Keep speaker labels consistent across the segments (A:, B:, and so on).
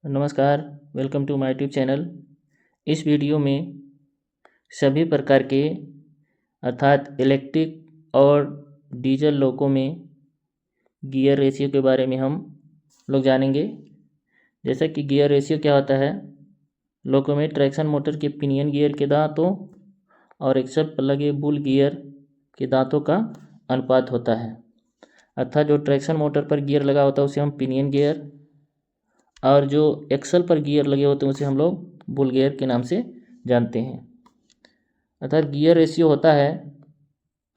A: नमस्कार, welcome to my YouTube channel. इस video में सभी प्रकार के अर्थात इलेक्ट्रिक और डीजल लोको में गियर रेशियो के बारे में हम लोग जानेंगे। जैसा कि गियर रेशियो क्या होता है, लोको में ट्रैक्शन मोटर के पिनियन गियर के दांतों और एक्सल पर लगे बुल गियर के दांतों का अनुपात होता है। अर्थात जो ट्रैक्शन मोटर पर गियर लगा होता है उसे हम पिनियन गियर और जो एक्सल पर गियर लगे होते हैं उसे हम लोग बुल गियर के नाम से जानते हैं। अर्थात गियर रेशियो होता है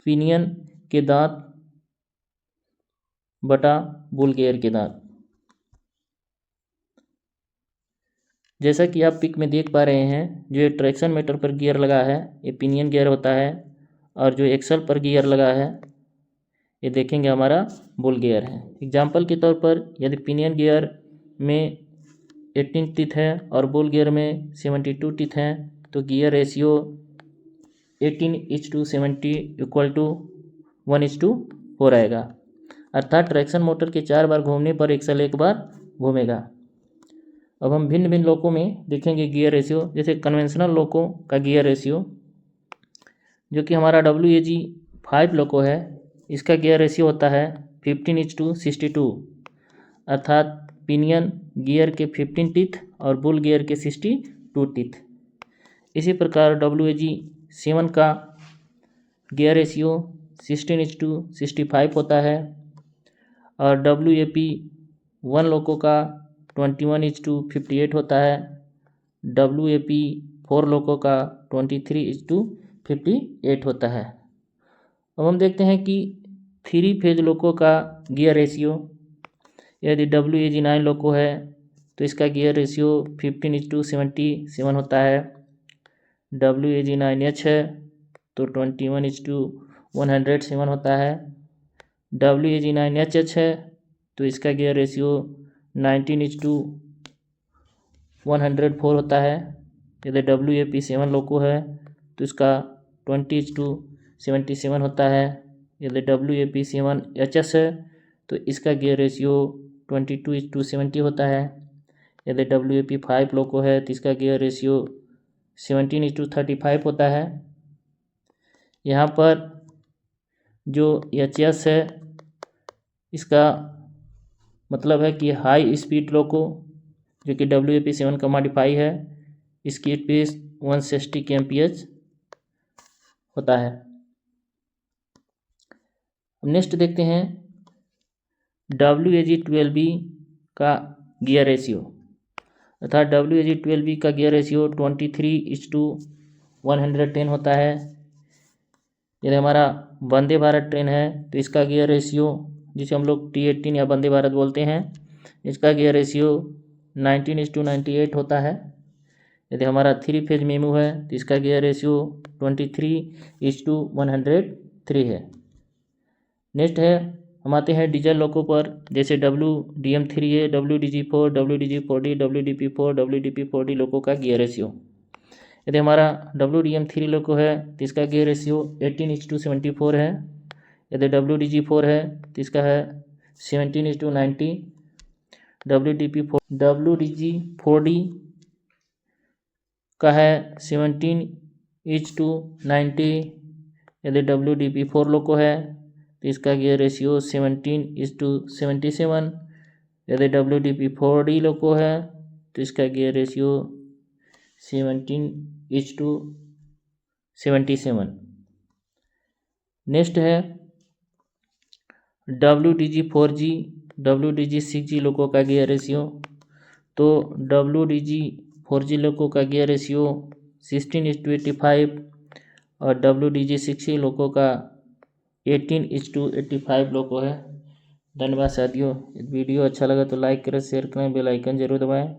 A: पिनियन के दांत बटा बुल गियर के दांत। जैसा कि आप पिक में देख पा रहे हैं, जो ट्रैक्शन मोटर पर गियर लगा है ये पिनियन गियर होता है और जो एक्सल पर गियर लगा है ये देखेंगे हमारा बुल गियर है। एग्जाम्पल के तौर पर यदि पिनियन गियर में 18 टीथ है और बुल गियर में 72 टीथ हैं तो गियर रेशियो 18:70 इक्वल टू 1:4 आएगा। अर्थात ट्रैक्शन मोटर के 4 बार घूमने पर एक्सल 1 बार घूमेगा। अब हम भिन्न भिन्न लोको में देखेंगे गियर रेशियो। जैसे कन्वेंशनल लोको का गियर रेशियो जो कि हमारा WAG5 लोको है, इसका गियर रेशियो होता है 15:62। अर्थात पिनियन गियर के 15 टीथ और बुल गियर के 62 टीथ। इसी प्रकार WAG7 का गियर रेशियो 16:65 होता है और WAP1 लोको का 21:58 होता है। WAP4 लोको का 23:58 होता है। अब हम देखते हैं कि 3 फेज लोको का गियर रेशियो। यदि WAG9 लोको है तो इसका गियर रेशियो 15:77 होता है। WAG9H है तो 21:107 होता है। WAG9HH है तो इसका गियर रेशियो 19:104 होता है। यदि WAP7 लोको है तो इसका 20:77 होता है। यदि WAP7HS है तो इसका गियर रेशियो 22:70 होता है। यदि WAP5 लोको है तो इसका गियर रेशियो 17:35 होता है। यहाँ पर जो HS है इसका मतलब है कि हाई स्पीड लोको, जो कि WAP7 का मॉडिफाई है, इसकी स्पीड 160 kmph होता है। नेक्स्ट देखते हैं WAG12B का गियर रेशियो। अर्थात WAG12B का गियर रेशियो 23:110 होता है। यदि हमारा वंदे भारत ट्रेन है तो इसका गियर रेशियो, जिसे हम लोग T18 या वंदे भारत बोलते हैं, इसका गियर रेशियो 19:98 होता है। यदि हमारा 3 फेज मेमू है तो इसका गियर रेशियो 23:103 है। नेक्स्ट है, हम आते हैं डीजल लोको पर। जैसे WDM3 है, WDG4, WDG4D, WDP4, WDP4D लोको का गियर रेशियो। यदि हमारा WDM3 लोको है तो इसका गियर रेशियो 18:74 है। यदि WDG4 है तो इसका है 17:90। WDG4D का है 17:90। यदि WDP4 लोको है तो इसका गियर रेशियो 17:77। यदि WDP4D लोको है तो इसका गियर रेशियो 17:77। नेक्स्ट है WDG4G, WDG6G लोको का गियर रेशियो। तो WDG4G लोको का गियर रेशियो 16:85 और WDG6G लोको का 18:85 लोको है। धन्यवाद साथियों। वीडियो अच्छा लगा तो लाइक करें, शेयर करें, बेल आइकन जरूर दबाएं।